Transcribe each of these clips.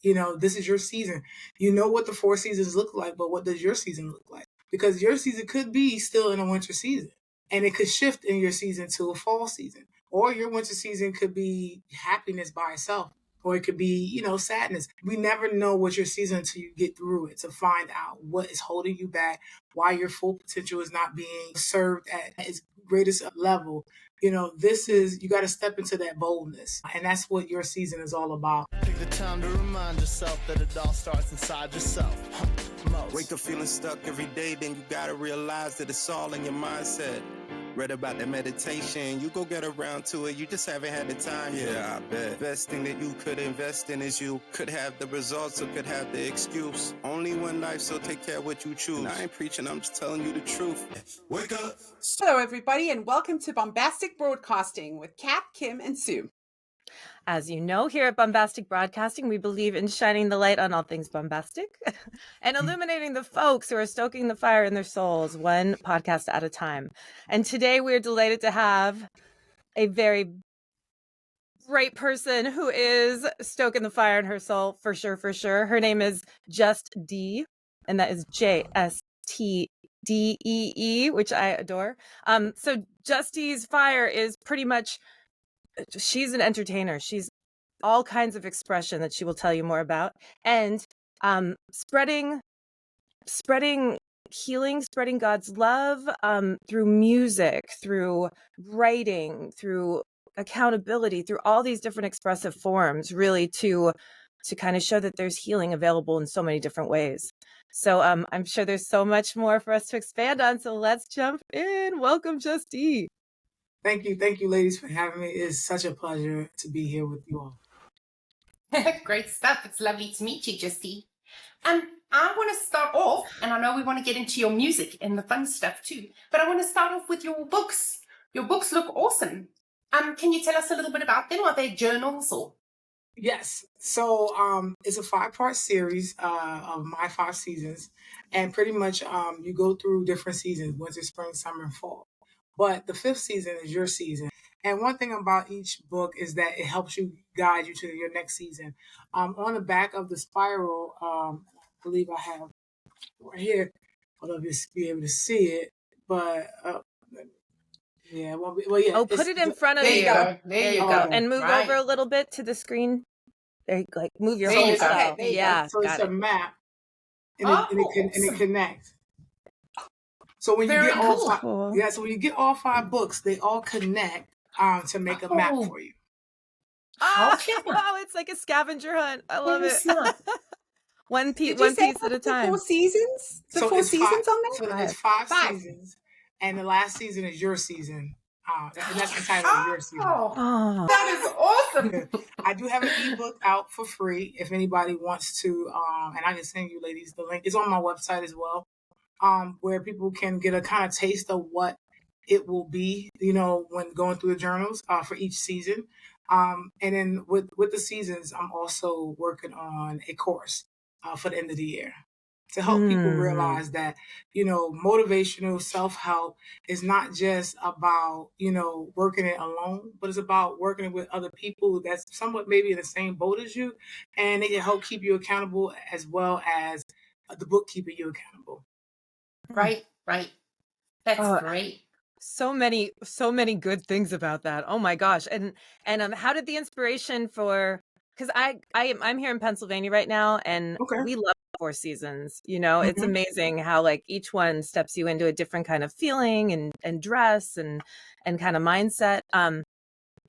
This is your season. You know what the 4 seasons look like, but what does your season look like? Because your season could be still in a winter season, and it could shift in your season to a fall season. Or your winter season could be happiness by itself, or it could be, sadness. We never know what your season until you get through it to find out what is holding you back, why your full potential is not being served at its greatest level. You got to step into that boldness. And that's what your season is all about. Take the time to remind yourself that it all starts inside yourself. Wake up feeling stuck every day, then you gotta realize that it's all in your mindset. Read about the meditation, you go get around to it, you just haven't had the time. Yeah, I bet. Best thing that you could invest in is you. Could have the results or could have the excuse. Only one life, so take care of what you choose. And I ain't preaching, I'm just telling you the truth. Wake up. Hello, everybody, and welcome to Bombastic Broadcasting with Kat, Kim, and Sue. As you know, here at Bombastic Broadcasting, we believe in shining the light on all things bombastic and illuminating the folks who are stoking the fire in their souls, one podcast at a time. And today we're delighted to have a very great person who is stoking the fire in her soul, for sure, for sure. Her name is JstDee, and that is JstDee, which I adore. So JstDee's fire is pretty much... she's an entertainer. She's all kinds of expression that she will tell you more about, and spreading healing, spreading God's love through music, through writing, through accountability, through all these different expressive forms, really to kind of show that there's healing available in so many different ways. So I'm sure there's so much more for us to expand on. So let's jump in. Welcome, JstDee. Thank you, ladies, for having me. It is such a pleasure to be here with you all. Great stuff. It's lovely to meet you, JstDee. I want to start off, and I know we want to get into your music and the fun stuff too, but I want to start off with your books. Your books look awesome. Can you tell us a little bit about them? Are they journals or? Yes. So it's a 5-part series of my 5 seasons, and pretty much you go through different seasons: winter, spring, summer, and fall. But the 5th season is your season. And one thing about each book is that it helps you guide you to your next season. On the back of the spiral, I believe I have right here. I don't know if you'll be able to see it, but yeah. Well, yeah. Oh, put it in front of you. There you go. And move over a little bit to the screen. There you go. Like move your There whole you go. self. There you Yeah. So it's got a it. map, and it connects. So when you Very get all cool. 5, Cool. yeah, so when you get all 5 books, they all connect to make a map for you. Oh, it's like a scavenger hunt. I love it. One piece at a time. 4 seasons? The 4 it's seasons on So there? it's 5 seasons, and the last season is your season. And that's the title of your season. Oh. That is awesome. I do have an ebook out for free if anybody wants to, and I can send you ladies the link. It's on my website as well, where people can get a kind of taste of what it will be, when going through the journals for each season. And then with the seasons, I'm also working on a course for the end of the year to help people realize that, motivational self-help is not just about, working it alone, but it's about working with other people that's somewhat maybe in the same boat as you, and they can help keep you accountable as well as the book keeping you accountable. Right. That's great. So many good things about that. Oh my gosh. And how did the inspiration for, because I'm here in Pennsylvania right now, and Okay. we love 4 seasons. It's Mhm. amazing how like each one steps you into a different kind of feeling and dress and kind of mindset.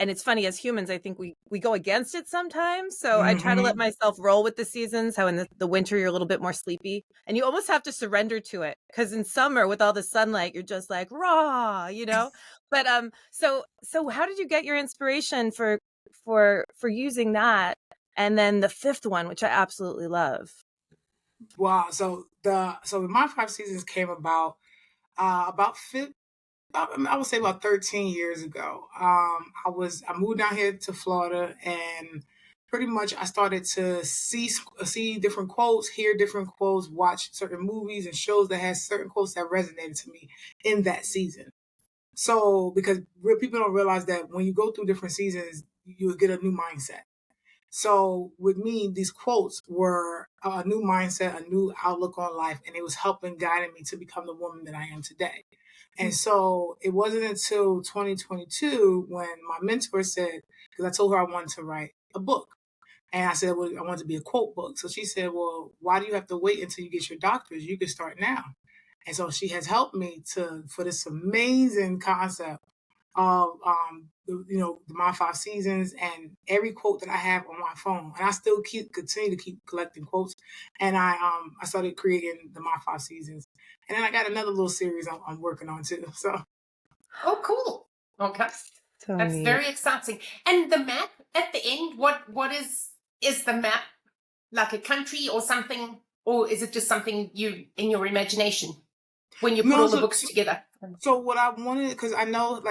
And it's funny, as humans, I think we go against it sometimes. So I try to let myself roll with the seasons, how in the winter you're a little bit more sleepy. And you almost have to surrender to it. Because in summer, with all the sunlight, you're just like, raw, But so how did you get your inspiration for using that? And then the 5th one, which I absolutely love. Wow. So my 5 seasons came about I would say about 13 years ago. I moved down here to Florida, and pretty much I started to see different quotes, hear different quotes, watch certain movies and shows that had certain quotes that resonated to me in that season. So because people don't realize that when you go through different seasons, you get a new mindset. So with me, these quotes were a new mindset, a new outlook on life, and it was helping guiding me to become the woman that I am today. And so it wasn't until 2022 when my mentor said, because I told her I wanted to write a book. And I said, well, I want it to be a quote book. So she said, well, why do you have to wait until you get your doctorate? You can start now. And so she has helped me for this amazing concept of my 5 seasons and every quote that I have on my phone. And I still continue to keep collecting quotes. And I started creating the My 5 Seasons. And then I got another little series I'm working on too. So Oh, cool. Okay. So That's neat. very exciting. And the map at the end, what is the map like a country or something, or is it just something you in your imagination when you put all the books together? So what I wanted, because I know,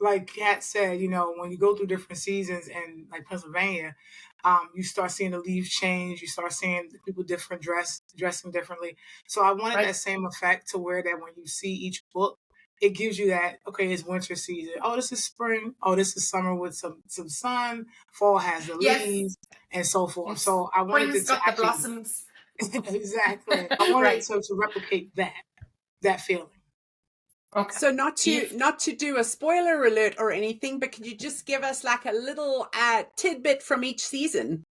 like Kat said, when you go through different seasons in like Pennsylvania, you start seeing the leaves change. You start seeing people dressing differently. So I wanted Right. that same effect to where that when you see each book, it gives you that, okay, it's winter season. Oh, this is spring. Oh, this is summer with some sun. Fall has the Yes. leaves and so forth. Yes. So I wanted Spring's it to got the actually, blossoms. exactly. I wanted Right. it to replicate that feeling. Okay. So not to do a spoiler alert or anything, but could you just give us like a little tidbit from each season?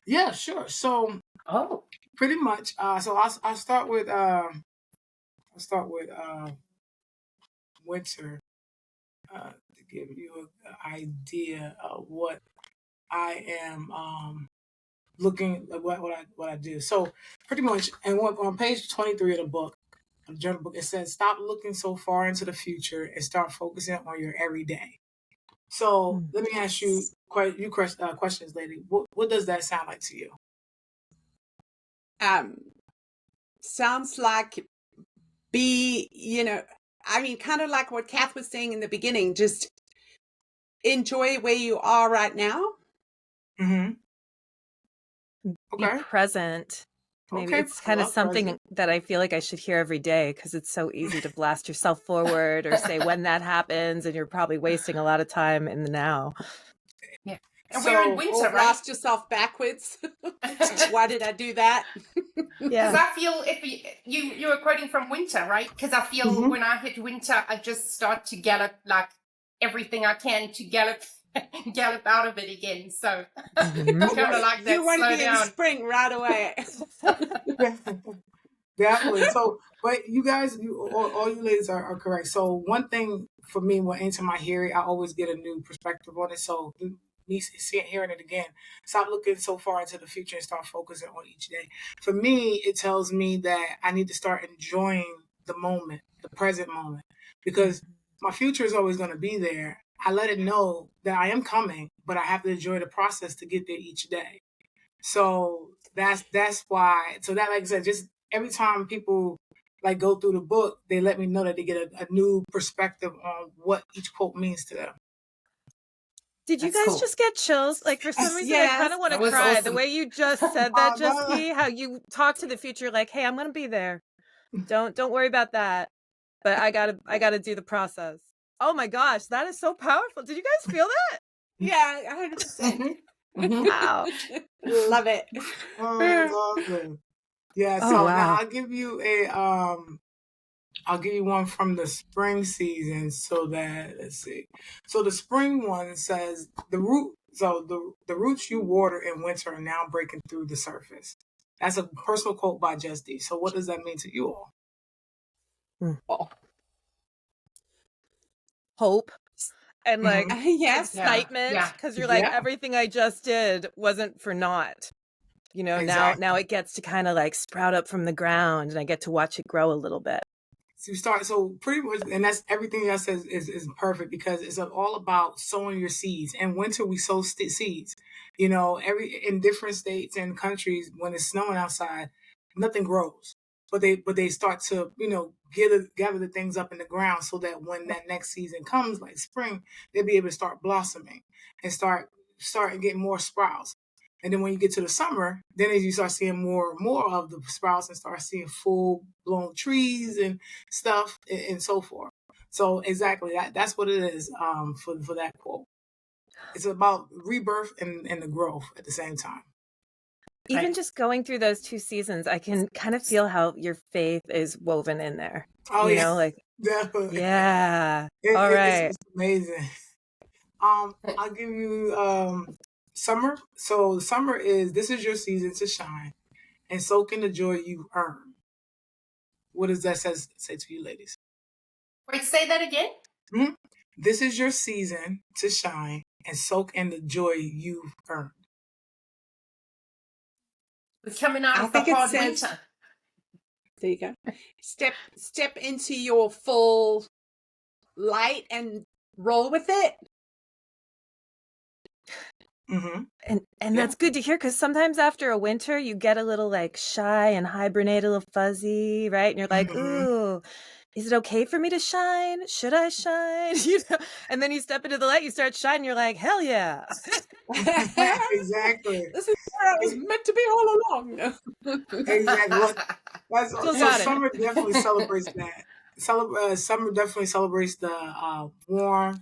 Yeah, sure. So pretty much. So I'll start with winter to give you an idea of what I am looking at what I do. So pretty much, and on page 23 of the book, of the journal book, it says, "Stop looking so far into the future and start focusing on your everyday." So let me ask you questions, lady. What does that sound like to you? Sounds like kind of like what Kath was saying in the beginning, just enjoy where you are right now. Mm-hmm. Okay. Be present. Maybe Okay. it's kind of something present. that I feel like I should hear every day, because it's so easy to blast yourself forward or say when that happens, and you're probably wasting a lot of time in the now. Yeah. And we're in winter, right? Blast yourself backwards. Why did I do that? Because I feel if you were quoting from winter, right? Because I feel when I hit winter, I just start to gallop like everything I can to gallop out of it again. So kind of like that. You want to slow be down. in spring right away. Definitely. So, but you guys, all you ladies are correct. So one thing for me, when into my hearing, I always get a new perspective on it. So me hearing it again, stop looking so far into the future and start focusing on each day. For me, it tells me that I need to start enjoying the moment, the present moment, because my future is always going to be there. I let it know that I am coming, but I have to enjoy the process to get there each day. So that's why. So that, like I said, just every time people like go through the book, they let me know that they get a new perspective on what each quote means to them. Did you guys just get chills? Like, for some reason, I kind of want to cry. Awesome. The way you just said that, JstDee, how you talk to the future, like, hey, I'm going to be there. Don't worry about that. But I gotta do the process. Oh my gosh, that is so powerful. Did you guys feel that? Yeah, 100%. Wow. Love it. Oh, that's awesome. Yeah. Oh, So wow. now I'll give you one from the spring season. So that, let's see. So the spring one says the roots you water in winter are now breaking through the surface. That's a personal quote by JstDee. So what does that mean to you all? Hope and like excitement, because you're like, everything I just did wasn't for naught. Exactly. Now it gets to kind of like sprout up from the ground, and I get to watch it grow a little bit. So pretty much, and that's everything that says is perfect, because it's all about sowing your seeds. In winter, we sow seeds. In different states and countries, when it's snowing outside, nothing grows, but they start to gather the things up in the ground, so that when that next season comes, like spring, they'll be able to start blossoming and start getting more sprouts. And then when you get to the summer, then as you start seeing more and more of the sprouts and start seeing full blown trees and stuff and so forth. So exactly that's what it is for that quote. it's about rebirth and the growth at the same time. Even Right. just going through those 2 seasons, I can kind of feel how your faith is woven in there. Oh You yeah, know, like, definitely. yeah. All right. It's amazing. I'll give you summer. So summer this is your season to shine and soak in the joy you've earned. What does that say to you, ladies? Wait, say that again? Mhm. This is your season to shine and soak in the joy you've earned. We're coming out I of the think it hard says- winter. There you go. Step into your full light and roll with it. Mm-hmm. And Yeah. that's good to hear, because sometimes after a winter you get a little like shy and hibernate, a little fuzzy, right? And you're like, Mhm. ooh, is it okay for me to shine? Should I shine? You know? And then you step into the light, you start shining, you're like, hell yeah. Exactly. This is where I was meant to be all along. Exactly. So got it. summer definitely celebrates that. Summer definitely celebrates the warmth,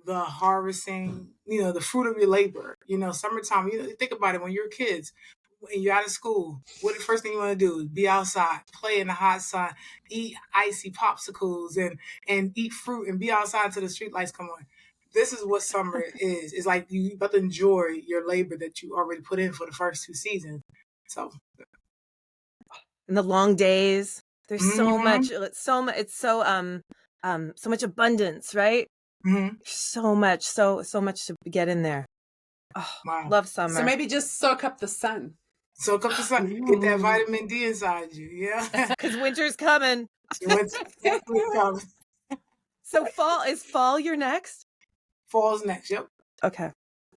the harvesting, the fruit of your labor. Summertime, think about it when you're kids, when you're out of school, what the first thing you want to do is be outside, play in the hot sun, eat icy popsicles and eat fruit and be outside until the street lights come on. This is what summer is. It's like you about to enjoy your labor that you already put in for the first 2 seasons. So And the long days, there's so Mhm. much, it's so much abundance, right? Mhm. So much to get in there. Oh, Wow. love summer. So maybe just soak up the sun. Soak up the sun. Get that Ooh. vitamin D inside you. Yeah. Because winter's coming. Winter's definitely coming. So is fall your next? Fall's next. Yep. Okay.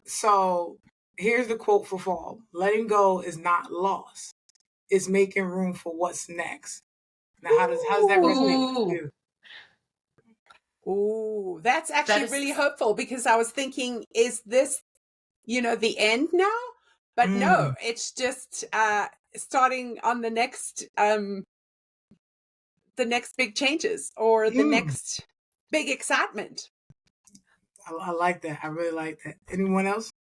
So here's the quote for fall. Letting go is not loss. It's making room for what's next. Now, how does that resonate with you? Ooh, that's actually That is- really hopeful, because I was thinking, is this, the end now? But no, it's just starting on the next big changes, or the next big excitement. I like that. I really like that. Anyone else?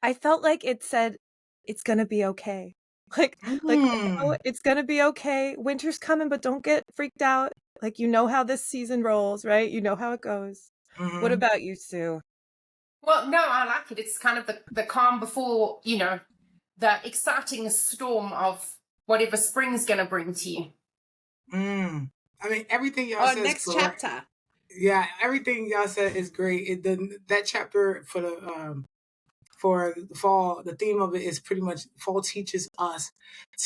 I felt like it said it's gonna be okay. Like oh, it's gonna be okay. Winter's coming, but don't get freaked out. Like, how this season rolls, right? You know how it goes. Mhm. What about you, Sue? Well, no, I like it. It's kind of the calm before, the exciting storm of whatever spring's going to bring to you. I mean, everything y'all said Next is correct. chapter. Yeah, everything y'all said is great. That chapter for the fall, the theme of it is pretty much fall teaches us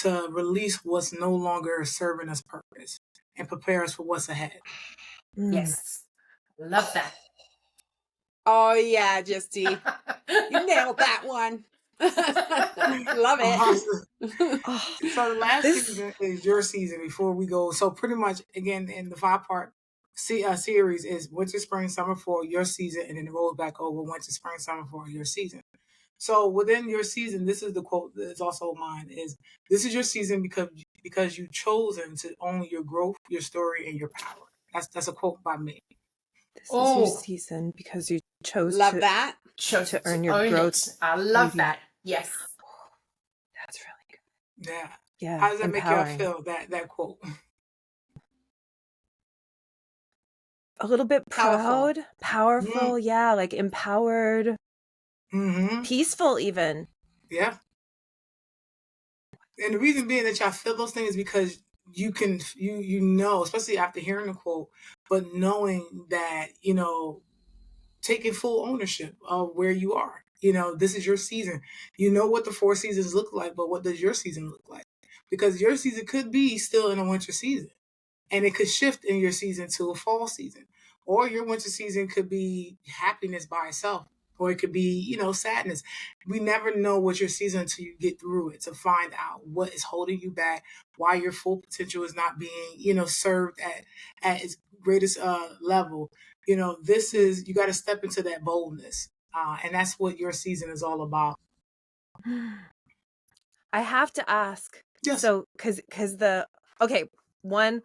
to release what's no longer serving us purpose and prepare us for what's ahead. Yes. Love that. Oh yeah, JstDee. You nailed that one. Love it. Oh, So the last season is your season before we go. So pretty much, again, in the 5-part series is winter, spring, summer, fall, your season, and then it rolls back over winter, spring, summer, fall, your season. So within your season, this is the quote that's also mine, is this is your season because you've chosen to own your growth, your story, and your power. That's a quote by me. This is your season because you chose Love to that. Chose to earn your own growth. it. I love beauty. that. Yes. That's really good. Yeah. Yeah. How does that empowering. make y'all feel, that quote? A little bit proud, powerful, Mm. yeah, like empowered, peaceful even. Yeah. And the reason being that y'all feel those things is because you can, especially after hearing the quote, but knowing that, taking full ownership of where you are. This is your season. You know what the 4 seasons look like, but what does your season look like? Because your season could be still in a winter season, and it could shift in your season to a fall season, or your winter season could be happiness by itself, or it could be, sadness. We never know what your season until you get through it to find out what is holding you back, why your full potential is not being, served at its greatest level. This is, you got to step into that boldness. And that's what your season is all about. I have to ask. Yes. So, because one,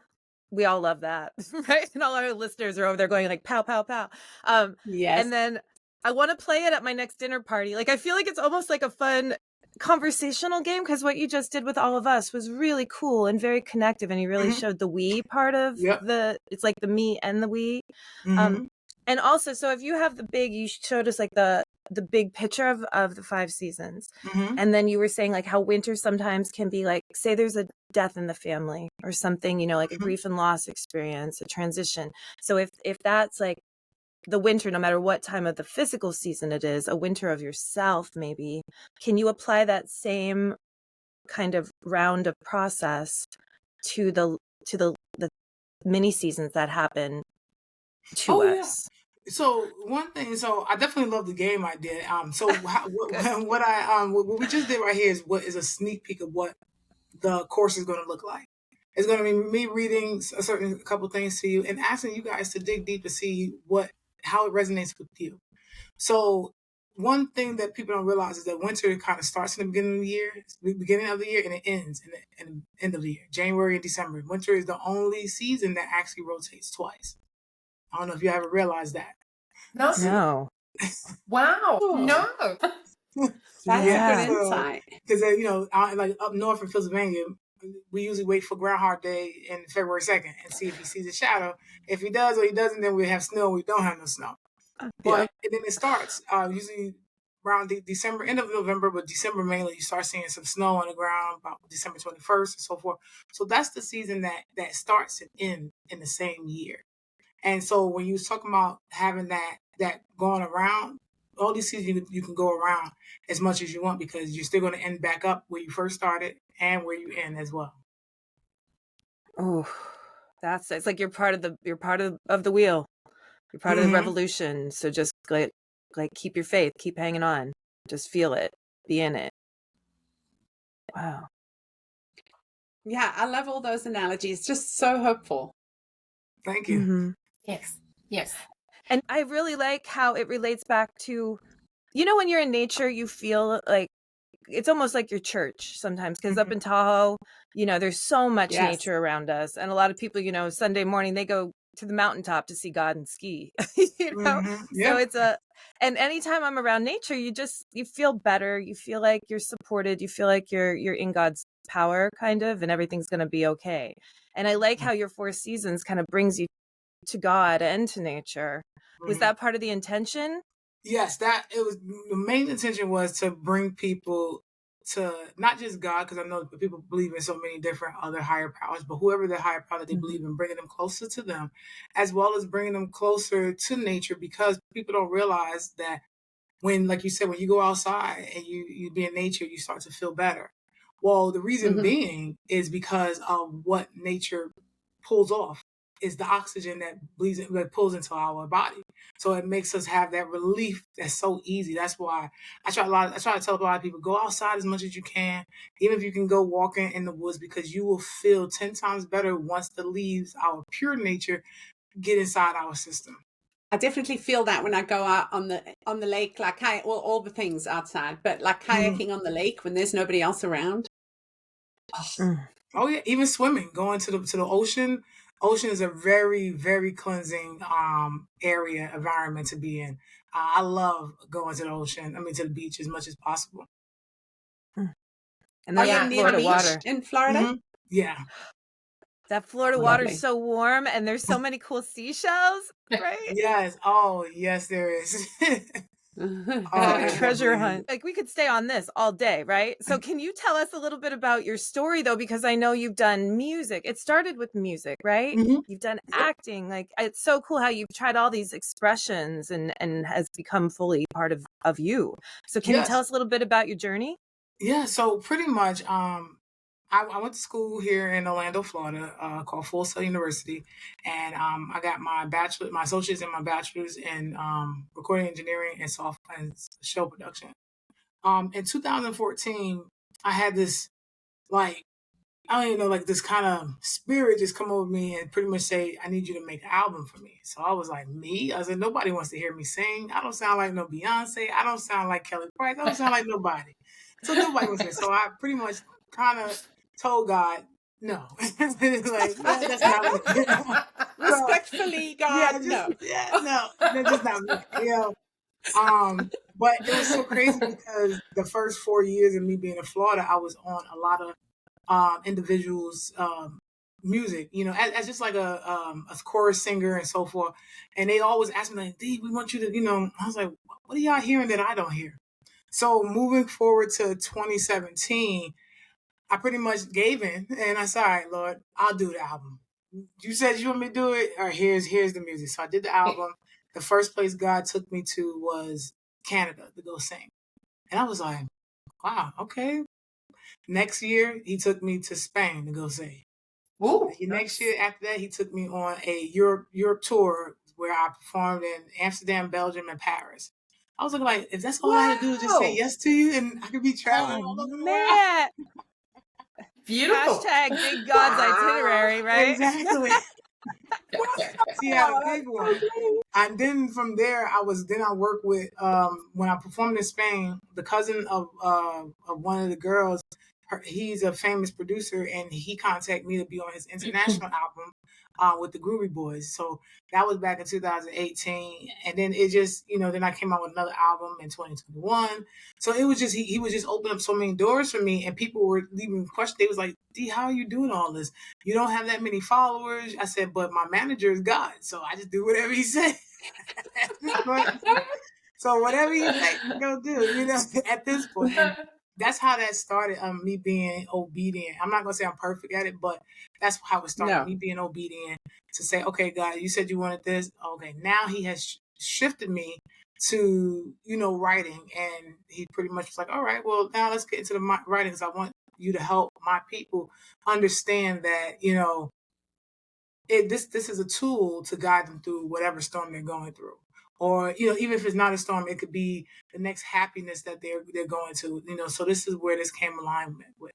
we all love that, right? And all our listeners are over there going like, pow, pow, pow. Yes. And then I want to play it at my next dinner party. Like, I feel like it's almost like a fun conversational game, because what you just did with all of us was really cool and very connective, and you really showed the we part of it's like the me and the we. And also, so if you have you showed us like the big picture of the 5 seasons, and then you were saying like how winter sometimes can be like, say there's a death in the family or something, you know, like a grief and loss experience, a transition. So if that's like the winter, no matter what time of the physical season it is, a winter of yourself, maybe, can you apply that same kind of round of process to the mini seasons that happen to us? Yeah. So one thing, so I definitely love the game idea. So what we just did right here is what is a sneak peek of what the course is going to look like. It's going to be me reading a couple things to you and asking you guys to dig deep to see how it resonates with you. So one thing that people don't realize is that winter kind of starts in the beginning of the year, and it ends in the end of the year, January and December. Winter is the only season that actually rotates twice. I don't know if you ever realized that. No. Wow. No. That's a good insight. Because like up north in Pennsylvania, we usually wait for Groundhog Day in February 2nd and see if he sees a shadow. If he does or he doesn't, then we have snow. We don't have no snow. But and then it starts usually around December, end of November, but December mainly, you start seeing some snow on the ground about December 21st and so forth. So that's the season that starts and ends in the same year. And so when you was talking about having that going around, all these seasons you can go around as much as you want, because you're still going to end back up where you first started and where you end as well. Oh, it's like you're part of the wheel. You're part of the revolution. So just like keep your faith, keep hanging on, just feel it, be in it. Wow. Yeah, I love all those analogies. Just so hopeful. Thank you. Yes. And I really like how it relates back to, when you're in nature, you feel like it's almost like your church sometimes, because up in Tahoe, there's so much nature around us. And a lot of people, Sunday morning, they go to the mountaintop to see God and ski, So it's and anytime I'm around nature, you feel better. You feel like you're supported. You feel like you're in God's power kind of, and everything's going to be okay. And I like how your 4 seasons kind of brings you to God and to nature. Was that part of the intention? Yes, the main intention was to bring people to not just God, because I know people believe in so many different other higher powers, but whoever the higher power that they believe in, bringing them closer to them, as well as bringing them closer to nature, because people don't realize that when, like you said, when you go outside and you be in nature, you start to feel better. Well, the reason being is because of what nature pulls off is the oxygen that pulls into our body. So it makes us have that relief that's so easy. That's why I try to tell a lot of people, go outside as much as you can, even if you can go walking in the woods, because you will feel 10 times better once the leaves, our pure nature, get inside our system. I definitely feel that when I go out on the lake, like all the things outside, but like kayaking on the lake when there's nobody else around. Oh yeah, even swimming, going to the ocean. Ocean is a very, very cleansing environment to be in. I love going to the ocean. To the beach as much as possible. And then Florida water in Florida. Yeah. That Florida water is so warm, and there's so many cool seashells, right? Yes. Oh, yes, there is. Treasure hunt. Like, we could stay on this all day, right? So can you tell us a little bit about your story, though? Because I know you've done music. It started with music, right? You've done acting. Like, it's so cool how you've tried all these expressions and has become fully part of you. So can you tell us a little bit about your journey? Yeah. So pretty much, I went to school here in Orlando, Florida, called Full Sail University, and I got my associates and my bachelor's in recording engineering and software and show production. In 2014, I had this this kind of spirit just come over me and pretty much say, I need you to make an album for me. So I was like, me? I said, nobody wants to hear me sing. I don't sound like no Beyonce. I don't sound like Kelly Price. I don't sound like nobody. So nobody wants to hear. So I pretty much kind of told God, no. Like, no, that's not me. Respectfully, God, no. No, that's just not me. But it was so crazy because the first 4 years of me being in Florida, I was on a lot of individuals' music, as just like a chorus singer and so forth. And they always ask me like, "D, we want you to," I was like, "What are y'all hearing that I don't hear?" So moving forward to 2017, I pretty much gave in and I said, "All right, Lord, I'll do the album. You said you want me to do it. All right, here's the music." So I did the album. The first place God took me to was Canada to go sing. And I was like, wow, okay. Next year, he took me to Spain to go sing. Ooh, Next year after that, he took me on a Europe tour where I performed in Amsterdam, Belgium, and Paris. I was looking like, if that's all I had to do is just say yes to you and I could be traveling all over the world. Man. Beautiful. Hashtag Big God's itinerary, right? Exactly. See, I had a big one. And then from there, I worked with, when I performed in Spain, the cousin of one of the girls, he's a famous producer, and he contacted me to be on his international album with the Groovy Boys. So that was back in 2018. And then it just, then I came out with another album in 2021. So it was just, he was just opening up so many doors for me, and people were leaving questions. They was like, "D, how are you doing all this? You don't have that many followers." I said, "But my manager is God, so I just do whatever he says." So whatever you think, go do, at this point. And that's how that started, me being obedient. I'm not going to say I'm perfect at it, but that's how it started, me being obedient to say, "Okay, God, you said you wanted this. Okay, now he has shifted me to, writing." And he pretty much was like, "All right, well, now let's get into the writing because I want you to help my people understand that, this is a tool to guide them through whatever storm they're going through." Or, even if it's not a storm, it could be the next happiness that they're going to, so this is where this came alignment with.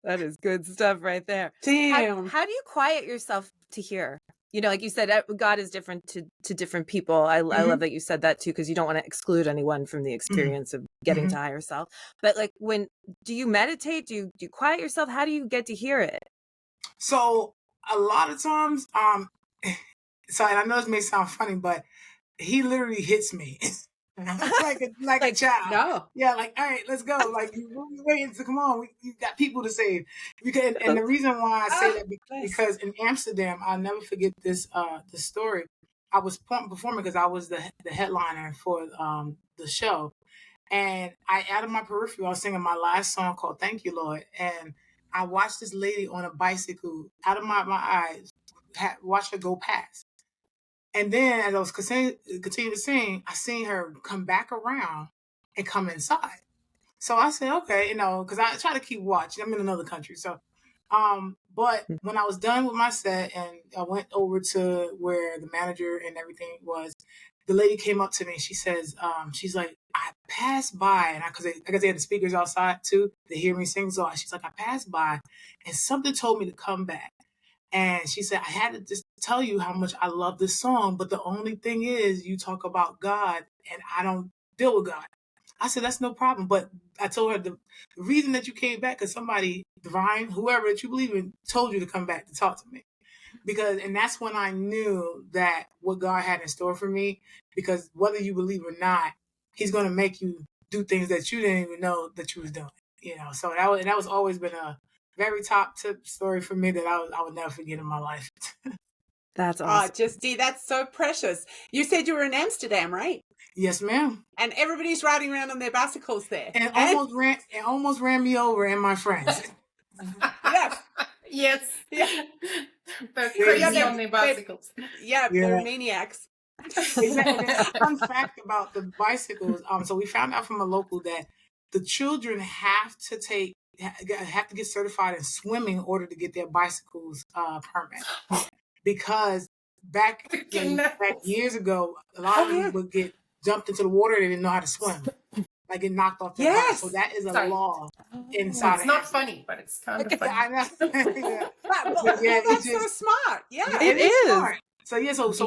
That is good stuff right there. Damn. How do you quiet yourself to hear? Like you said, God is different to different people. I love that you said that too, because you don't want to exclude anyone from the experience of getting to higher self. But like, do you meditate? Do you quiet yourself? How do you get to hear it? So a lot of times, so, and I know this may sound funny, but he literally hits me like a child. No. Yeah, like, "All right, let's go." Like, you waiting to come on. You got people to save. And the reason why I say that because in Amsterdam, I'll never forget this story. I was performing because I was the headliner for the show, and out of my periphery, I was singing my last song called "Thank You, Lord," and I watched this lady on a bicycle out of my eyes, watched her go past. And then as I was continuing to sing, I seen her come back around and come inside. So I said, okay, because I try to keep watch. I'm in another country. So, but when I was done with my set and I went over to where the manager and everything was, the lady came up to me and she says, she's like, "I passed by," and because I guess they had the speakers outside too, to hear me sing. So she's like, "I passed by and something told me to come back." And she said, "I had to just tell you how much I love this song, but the only thing is you talk about God and I don't deal with God." I said, "That's no problem." But I told her the reason that you came back is somebody divine, whoever that you believe in, told you to come back to talk to me. And that's when I knew that what God had in store for me, because whether you believe or not, he's going to make you do things that you didn't even know that you was doing, so that was always been a very top tip story for me that I would never forget in my life. That's awesome. JstDee, that's so precious. You said you were in Amsterdam, right? Yes, ma'am. And everybody's riding around on their bicycles there. And almost ran me over and my friends. Yes. Yes. Yeah. They're crazy on their bicycles. Yeah, they're maniacs. Exactly. Fun fact about the bicycles. So we found out from a local that the children have to get certified in swimming in order to get their bicycles permit. Because back years ago, a lot of them would get dumped into the water. They didn't know how to swim, like get knocked off their bike. So that is a law inside. It's not funny, but it's kind of funny. I know. That's so smart. Yeah, it is smart. So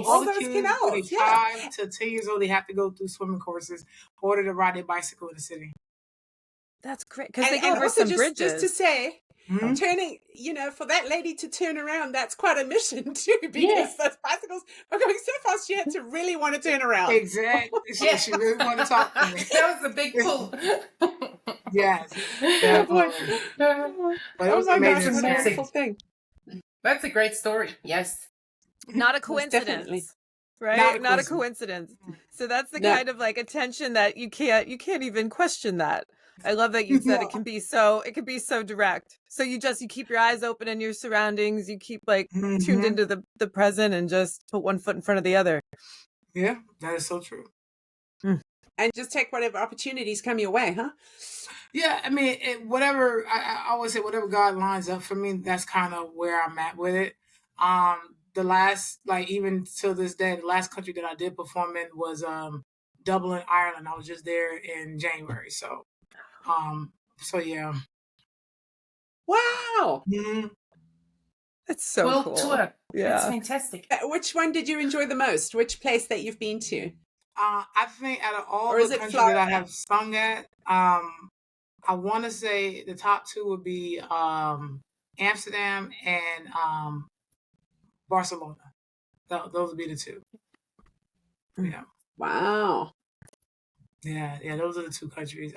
all the kids, when they're 5 to 10 years old, they have to go through swimming courses in order to ride their bicycle in the city. That's great because they go And over also some just bridges. to say, Mhm. turning, for that lady to turn around, that's quite a mission too, because Yes. those bicycles were going so fast, she had to really want to turn around. Exactly. Yeah. She really wanted to talk to me. That was a big pull. Yes, I'm like, definitely. But it oh was my amazing gosh, what a amazing. wonderful experience. thing. That's a great story. Yes. Not a Most definitely. coincidence. Right? Not a Not a coincidence. coincidence. So that's the No. kind of like attention that you can't even question that. I love that you said No. it can be so direct. So you keep your eyes open in your surroundings, you keep like tuned Mhm. into the present and just put one foot in front of the other. Yeah, that is so true. And just take whatever opportunities come your way, huh? Yeah, I mean, whatever, I always say whatever God lines up for me, that's kind of where I'm at with it. The last, like even till this day, the last country that I did perform in was Dublin, Ireland. I was just there in January. So yeah. Wow. Mhm. It's so World cool. tour. That's Yeah. fantastic. Which one did you enjoy the most? Which place that you've been to? I think out of all Or is the it countries that I Florida? have sung at, I want to say the top two would be Amsterdam and Barcelona. Those would be the two. Yeah. Wow. Yeah, those are the two countries.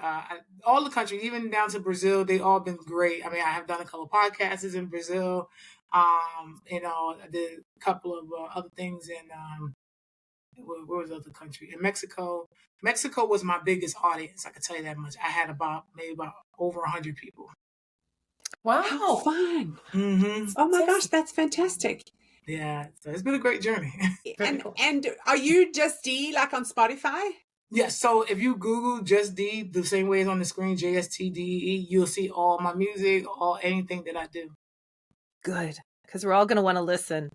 All the countries, even down to Brazil, they all been great. I mean, I have done a couple of podcasts in Brazil. I did a couple of other things in where was the other country? In Mexico. Mexico was my biggest audience. I can tell you that much. I had maybe about over 100 people. How Wow. fun. Mm-hmm. Oh my gosh, that's fantastic. Yeah, so it's been a great journey. Very cool. And are you JstDee like on Spotify? Yeah, so if you Google JstDee the same way as on the screen, JstDee, you'll see all my music, anything that I do. Good. Because we're all going to want to listen.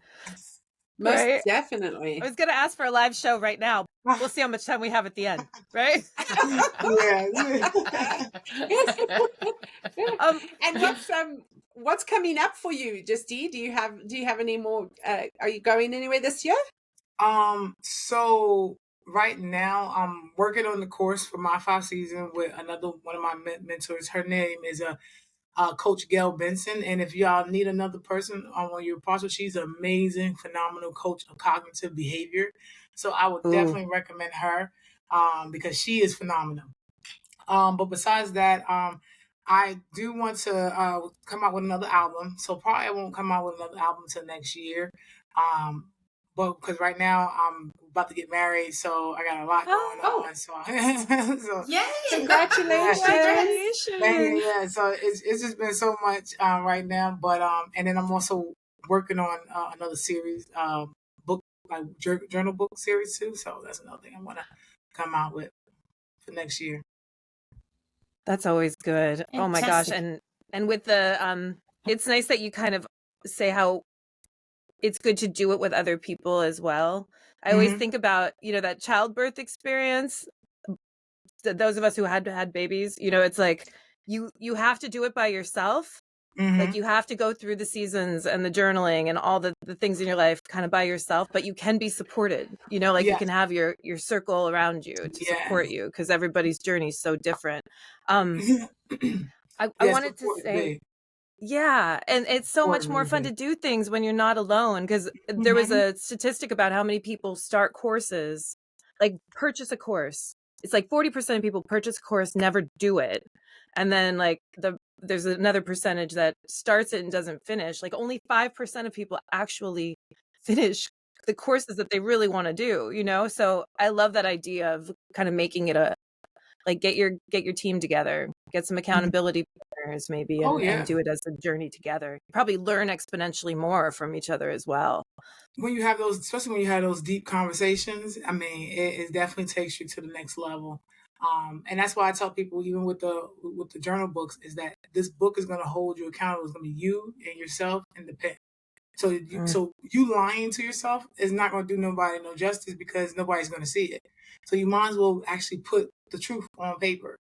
Most Right? definitely. I was going to ask for a live show right now. We'll see how much time we have at the end. Right? Yeah. And what's coming up for you, JstDee? Do you have any more? Are you going anywhere this year? So right now I'm working on the course for my 5 season with another one of my mentors. Her name is Coach Gail Benson, and if y'all need another person on one of your apostles, she's an amazing, phenomenal coach of cognitive behavior. So I would definitely recommend her because she is phenomenal. But besides that, I do want to come out with another album. So probably I won't come out with another album until next year. But because right now I'm about to get married, so I got a lot going on. So, Yay! Congratulations. yeah. So it's just been so much right now. But and then I'm also working on another series, book like journal book series too. So that's another thing I want to come out with for next year. That's always good. Oh my gosh. Fantastic. And with the it's nice that you kind of say how it's good to do it with other people as well. I always think about, that childbirth experience. Those of us who had babies, it's like you have to do it by yourself. Like you have to go through the seasons and the journaling and all the things in your life kind of by yourself, but you can be supported, like you can have your circle around you to support you because everybody's journey is so different. I wanted to say, yeah, and it's so much more fun to do things when you're not alone because there was a statistic about how many people start courses, like purchase a course. It's like 40% of people purchase a course, never do it. And then like there's another percentage that starts it and doesn't finish. Like only 5% of people actually finish the courses that they really want to do, So I love that idea of kind of making it get your team together, get some accountability partners maybe and do it as a journey together. You probably learn exponentially more from each other as well. When you have those, especially when you have those deep conversations, I mean, it definitely takes you to the next level. And that's why I tell people, even with the journal books, is that this book is going to hold you accountable. It's going to be you and yourself and the pen. So you lying to yourself is not going to do nobody no justice because nobody's going to see it. So you might as well actually put the truth on paper.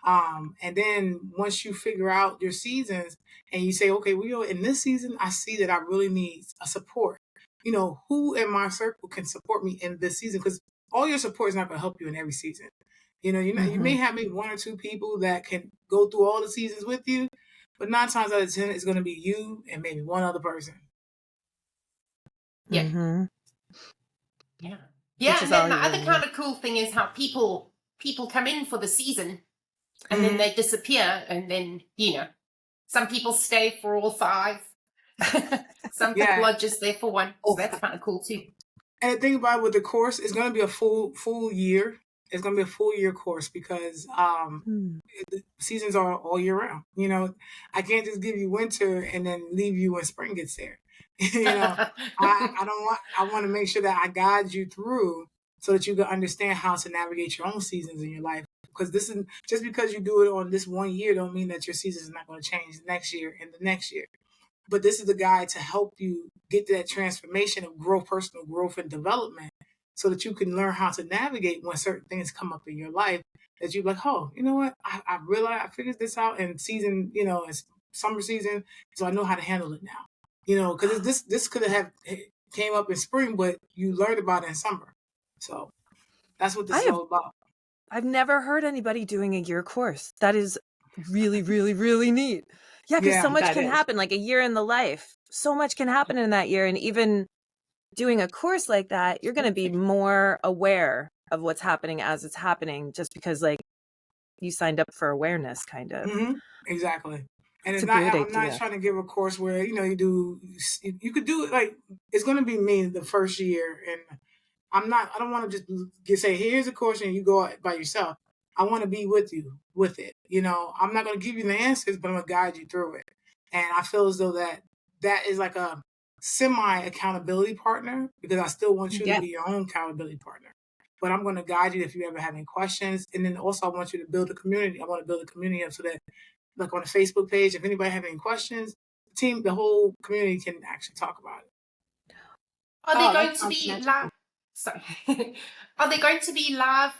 And then once you figure out your seasons and you say, okay, well, in this season, I see that I really need a support. Who in my circle can support me in this season? Because all your support is not going to help you in every season. You know, you may have maybe 1 or 2 people that can go through all the seasons with you, but 9 times out of 10, it's going to be you and maybe one other person. Yeah. Mm-hmm. Yeah. Which Yeah. is And then all the you other really kind need. of cool thing is how people come in for the season and Mhm. then they disappear. And then, you know, some people stay for all 5. Some people Yeah. are just there for 1. So that's kind of cool too. And the thing about it with the course, it's going to be a full year. It's going to be a full year course because the seasons are all year round. You know, I can't just give you winter and then leave you when spring gets there. You know, I don't want. I want to make sure that I guide you through so that you can understand how to navigate your own seasons in your life. Because this is just because you do it on this 1 year, don't mean that your season is not going to change next year and the next year. But this is the guide to help you get to that transformation of growth, personal growth and development, so that you can learn how to navigate when certain things come up in your life that you're like, oh, you know what? I realized I figured this out in season, you know, it's summer season, so I know how to handle it now. You know, because this could have came up in spring, but you learned about it in summer. So that's what this is all about. I've never heard anybody doing a year course. That is really, really, really neat. Yeah, because Yeah, so much that can is. happen, like a year in the life. So much can happen in that year. And even doing a course like that, you're going to be more aware of what's happening as it's happening, just because like you signed up for awareness, kind of. Exactly. And It's it's a not, great I'm not idea. trying to give a course where, you know, you could do it like, it's going to be me the first year. And I don't want to just say, here's a course and you go out by yourself. I want to be with you with it. You know, I'm not going to give you the answers, but I'm going to guide you through it. And I feel as though that is like a semi accountability partner, because I still want you to Yeah. be your own accountability partner. But I'm going to guide you if you ever have any questions. And then also I want you to build a community. I want to build a community up so that, like on the Facebook page, if anybody have any questions, the whole community can actually talk about it. Are Oh, they that going to sounds be magical. live? Sorry. Are they going to be live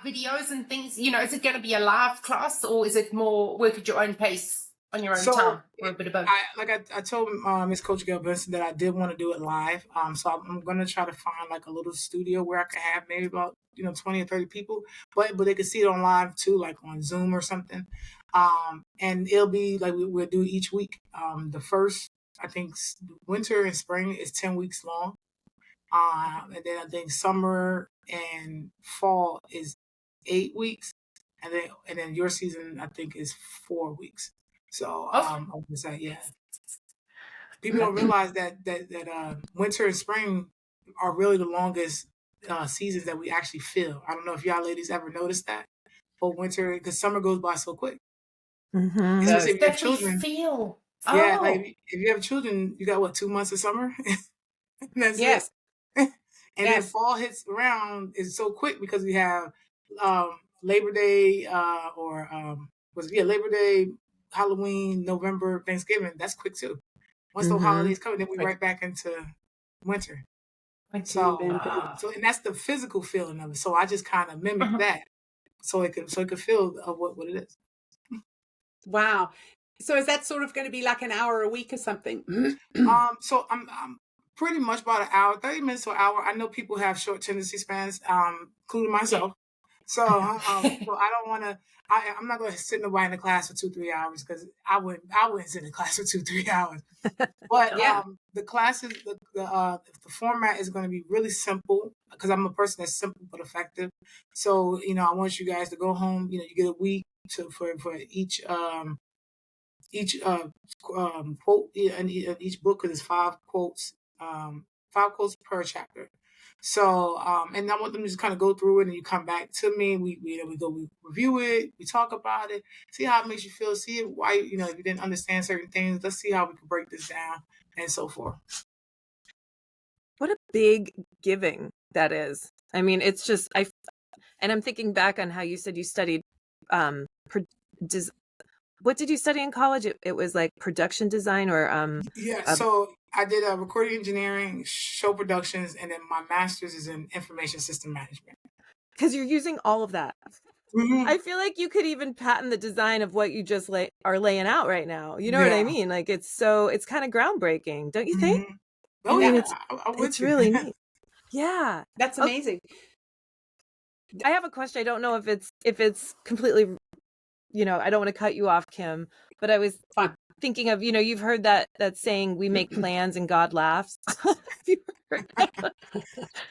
videos and things? You know, is it going to be a live class or is it more work at your own pace on your own So time, or a bit of both? I told Miss Coach Gail Benson that I did want to do it live. So I'm gonna try to find like a little studio where I could have maybe about 20 or 30 people, but they could see it on live too, like on Zoom or something. And it'll be like we'll do each week. The first, I think, winter and spring is 10 weeks long. And then I think summer and fall is 8 weeks, and then your season I think is 4 weeks. So Okay. I would say, yeah, people don't realize that winter and spring are really the longest seasons that we actually feel. I don't know if y'all ladies ever noticed that, but winter, because summer goes by so quick. Especially if you have That we children. feel. Yeah, like Oh, if you have children, you got what, 2 months of summer, and that's it. Yes. And then Yes. fall hits around is so quick because we have Labor Day Labor Day, Halloween, November, Thanksgiving. That's quick too. Once those holidays come, then we right back into winter. So and that's the physical feeling of it. So I just kind of mimic that, so it could feel what it is. Wow. So is that sort of going to be like an hour a week or something? So I'm pretty much about an hour, 30 minutes to an hour. I know people have short tendency spans, including myself. So so I don't want to. I'm not going to sit nobody in the class for 2-3 hours, because I wouldn't sit in class for 2-3 hours. But Yeah. the classes, the format is going to be really simple, because I'm a person that's simple but effective. So I want you guys to go home. You get a week for each quote in each book, because it's 5 quotes, 5 quotes per chapter. So and I want them to just kind of go through it, and you come back to me. We review it, we talk about it, see how it makes you feel, see why if you didn't understand certain things. Let's see how we can break this down, and so forth. What a big giving that is. I mean, it's just and I'm thinking back on how you said you studied what did you study in college? It was like production design or So I did recording engineering, show productions, and then my master's is in information system management. Because you're using all of that. Mm-hmm. I feel like you could even patent the design of what you just are laying out right now. You know what I mean? Like it's kind of groundbreaking, don't you think? Oh, I mean, yeah, I'm with it's you. really neat. Yeah, That's amazing. I have a question. I don't know if it's completely, I don't want to cut you off, Kim, but I was Fine. thinking of, you've heard that saying, we make plans and God laughs. Have you heard that?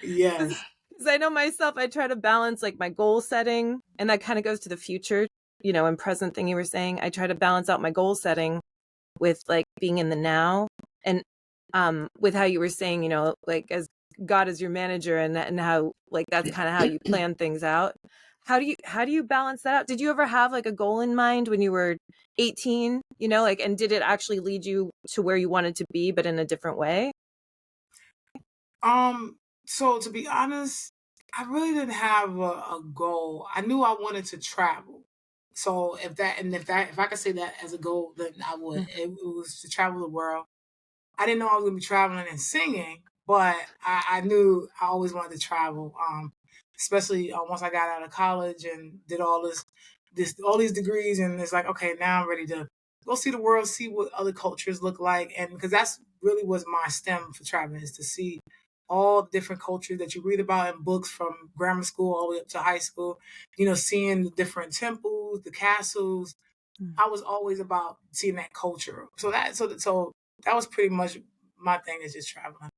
Yes. Because I know myself, I try to balance like my goal setting, and that kind of goes to the future, and present thing you were saying. I try to balance out my goal setting with like being in the now, and with how you were saying, like as God is your manager, and how like that's kind of how you plan things out. How do you balance that out? Did you ever have like a goal in mind when you were 18, and did it actually lead you to where you wanted to be, but in a different way? So to be honest, I really didn't have a goal. I knew I wanted to travel. So if I could say that as a goal, then I would. It was to travel the world. I didn't know I was gonna be traveling and singing, but I knew I always wanted to travel. Especially once I got out of college and did all these degrees, and it's like, okay, now I'm ready to go see the world, see what other cultures look like, and because that's really was my stem for traveling, is to see all the different cultures that you read about in books from grammar school all the way up to high school. Seeing the different temples, the castles. I was always about seeing that culture. So that was pretty much my thing, is just traveling.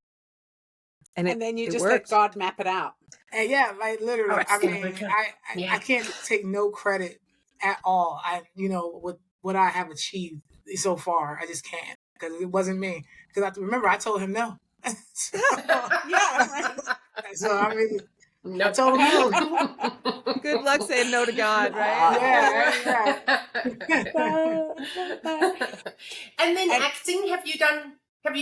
And then you just worked. let God map it out. And yeah, like literally, I mean, I can't take no credit at all. With what I have achieved so far, I just can't, because it wasn't me. Because I told him no. Yeah. So I mean, No. I told him no. Good luck saying no to God, right? Yeah. And then acting. Have you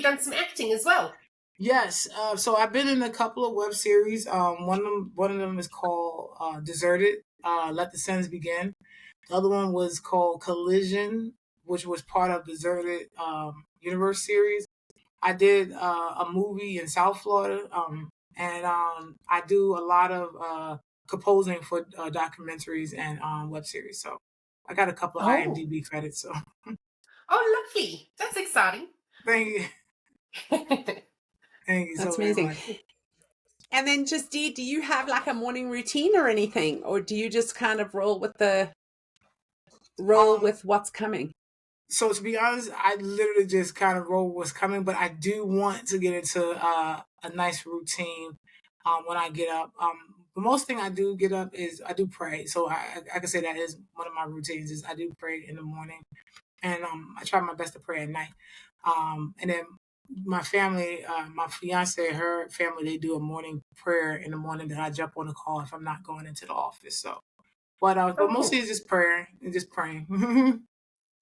done some acting as well? Yes. So I've been in a couple of web series. One of them is called Deserted. Let the Sins Begin. The other one was called Collision, which was part of Deserted Universe series. I did a movie in South Florida, and I do a lot of composing for documentaries and web series. So I got a couple of IMDb credits. So Oh, lovely! That's exciting. thank you. Thank you. That's so very amazing. much. And then JstDee, do you have like a morning routine or anything? Or do you just kind of roll with what's coming? So to be honest, I literally just kind of roll what's coming, but I do want to get into a nice routine when I get up. The most thing I do get up is I do pray. So I can say that is one of my routines, is I do pray in the morning, and I try my best to pray at night. And then my family, my fiance, her family, they do a morning prayer in the morning that I jump on the call if I'm not going into the office. So, but mostly it's just prayer and just praying.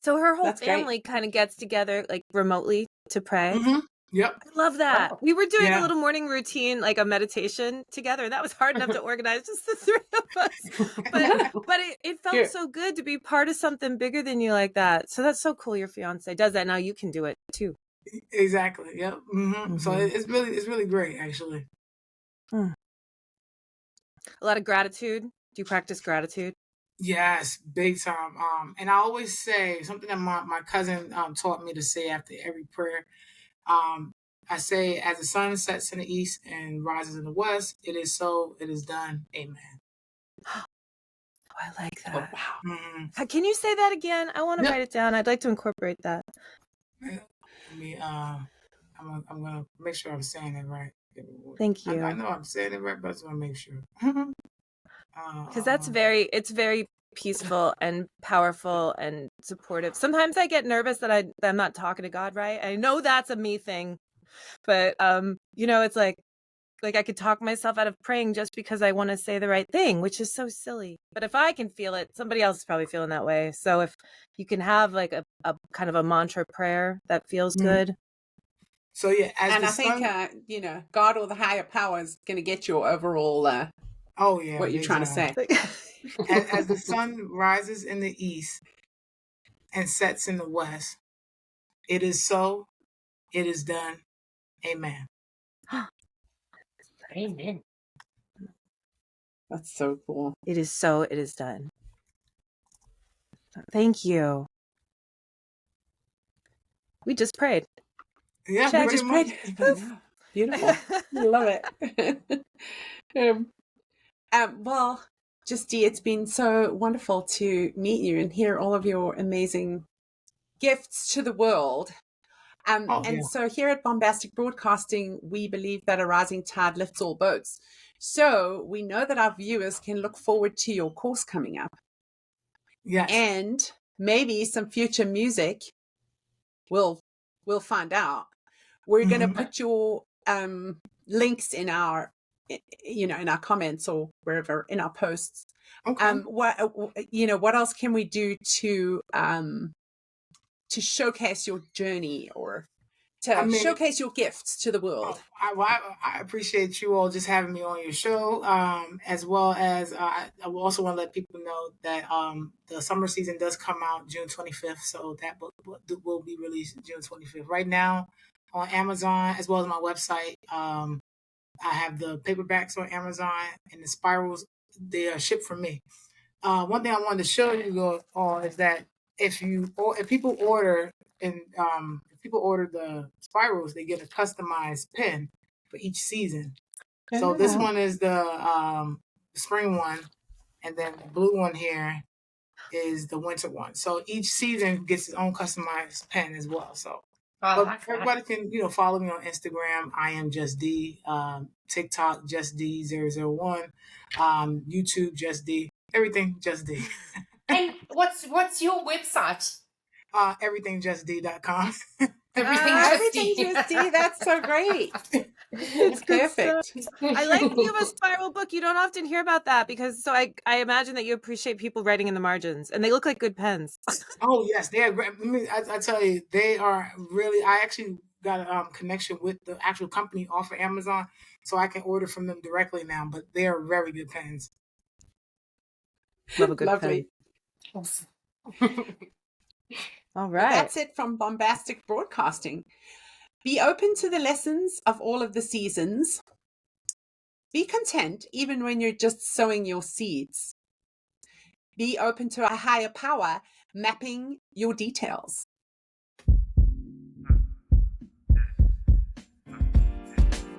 So her whole That's family kind of gets together like remotely to pray. Yep. I love that. Wow. We were doing Yeah. a little morning routine, like a meditation together. That was hard enough to organize, just the three of us. But it felt Yeah. so good to be part of something bigger than you like that. So that's so cool. Your fiance does that. Now you can do it too. Exactly. Yep. So it's really great, actually. A lot of gratitude. Do you practice gratitude? Yes, big time. And I always say something that my cousin taught me to say after every prayer. I say, as the sun sets in the east and rises in the west, it is so, it is done. Amen. Oh, I like that. Oh, wow. Can you say that again? I want to write it down. I'd like to incorporate that. I'm gonna make sure I'm saying it right. Thank you. I know I'm saying it right, but I just want to make sure. Because it's very peaceful and powerful and supportive. Sometimes I get nervous that I'm not talking to God right. I know that's a me thing, but it's like I could talk myself out of praying just because I want to say the right thing, which is so silly. But if I can feel it, somebody else is probably feeling that way. So if you can have like a kind of a mantra prayer that feels good. So yeah, I think God or the higher power is going to get your overall what you're trying to say. As the sun rises in the east and sets in the west, it is so, it is done. Amen. Amen. That's so cool. It is so, it is done. Thank you. We just prayed. Yeah, Check. we just prayed. Beautiful. I love it. Well, JstDee, it's been so wonderful to meet you and hear all of your amazing gifts to the world. So here at Bombastic Broadcasting, we believe that a rising tide lifts all boats. So we know that our viewers can look forward to your course coming up. Yes. And maybe some future music. We'll find out. We're going to put your links in our, in our comments or wherever in our posts. Okay. What else can we do to showcase your journey or to showcase your gifts to the world? I appreciate you all just having me on your show, as well as I also want to let people know that the summer season does come out June 25th, so that book will be released June 25th. Right now on Amazon, as well as my website, I have the paperbacks on Amazon, and the spirals, they are shipped from me. One thing I wanted to show you all is that if people order the spirals, they get a customized pen for each season. So this one is the spring one, and then the blue one here is the winter one. So each season gets its own customized pen as well. So but everybody can follow me on Instagram. I am JstDee. TikTok JstDee001. YouTube JstDee. Everything JstDee. And what's your website? EverythingJstDee.com. Everything JstDee. That's so great. It's perfect. I like you have a spiral book. You don't often hear about that because I imagine that you appreciate people writing in the margins, and they look like good pens. Oh yes, they are great. I tell you, they are really. I actually got a connection with the actual company off of Amazon, so I can order from them directly now. But they are very good pens. Love a good Lovely. pen. Awesome. All Well, right. that's it from Bombastic Broadcasting. Be open to the lessons of all of the seasons. Be content even when you're just sowing your seeds. Be open to a higher power mapping your details.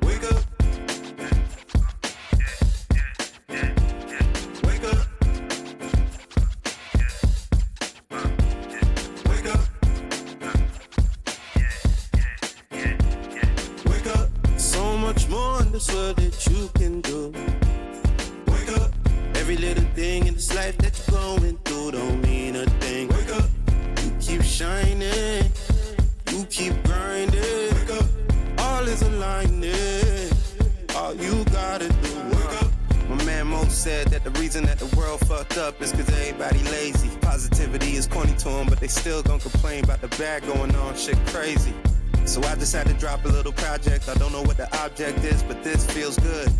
Wake up. Wake up. Wake up. Wake up. So much more in this world that you can do. Wake up. Every little thing in this life that you're going through don't mean a thing. Wake up. You keep shining. You keep grinding. Wake up. All is aligning. All you gotta do. Wake up. My man Mo said that the reason that the world fucked up is cause everybody lazy. Positivity is corny to them, but they still gon' complain about the bad going on. Shit crazy. So I just had to drop a little project. I don't know what the object is, but this feels good.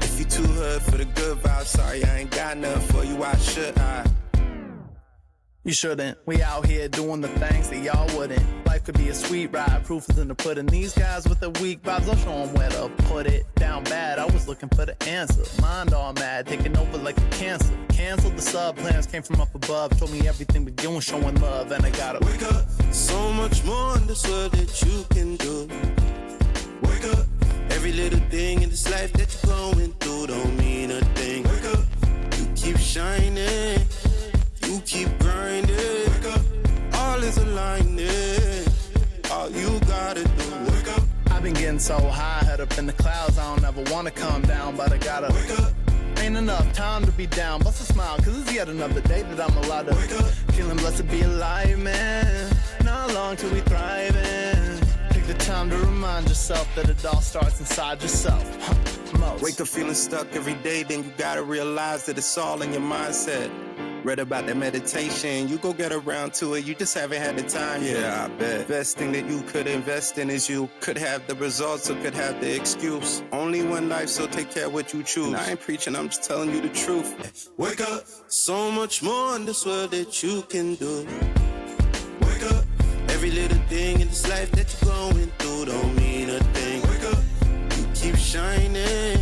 If you too hood for the good vibes, sorry I ain't got nothing for you. Why should I? You shouldn't. We out here doing the things that y'all wouldn't. Life could be a sweet ride. Proof is in the pudding. These guys with the weak vibes, I'll show them where to put it. Down bad, I was looking for the answer. Mind all mad, taking over like a cancer. Canceled the sub plans, came from up above. Told me everything but doing, showing love, and I gotta wake up. So much more in this world that you can do. Wake up. Every little thing in this life that you're going through don't mean a thing. Wake up. You keep shining. You keep grinding. Wake up. All is aligning. All you gotta do. Wake up. I've been getting so high, head up in the clouds. I don't ever wanna come down, but I gotta wake up. Ain't enough time to be down. Bust a smile, cause it's yet another day that I'm allowed to wake up. Feeling blessed to be alive, man. Not long till we thriving. Take the time to remind yourself that it all starts inside yourself. Wake up feeling stuck every day, then you gotta realize that it's all in your mindset. Read about that meditation, you go get around to it, you just haven't had the time. Yeah, I bet. Best thing that you could invest in is you. Could have the results or could have the excuse. Only one life, so take care of what you choose. And I ain't preaching, I'm just telling you the truth. Wake up. So much more in this world that you can do. Wake up. Every little thing in this life that you're going through don't mean a thing. Wake up. You keep shining.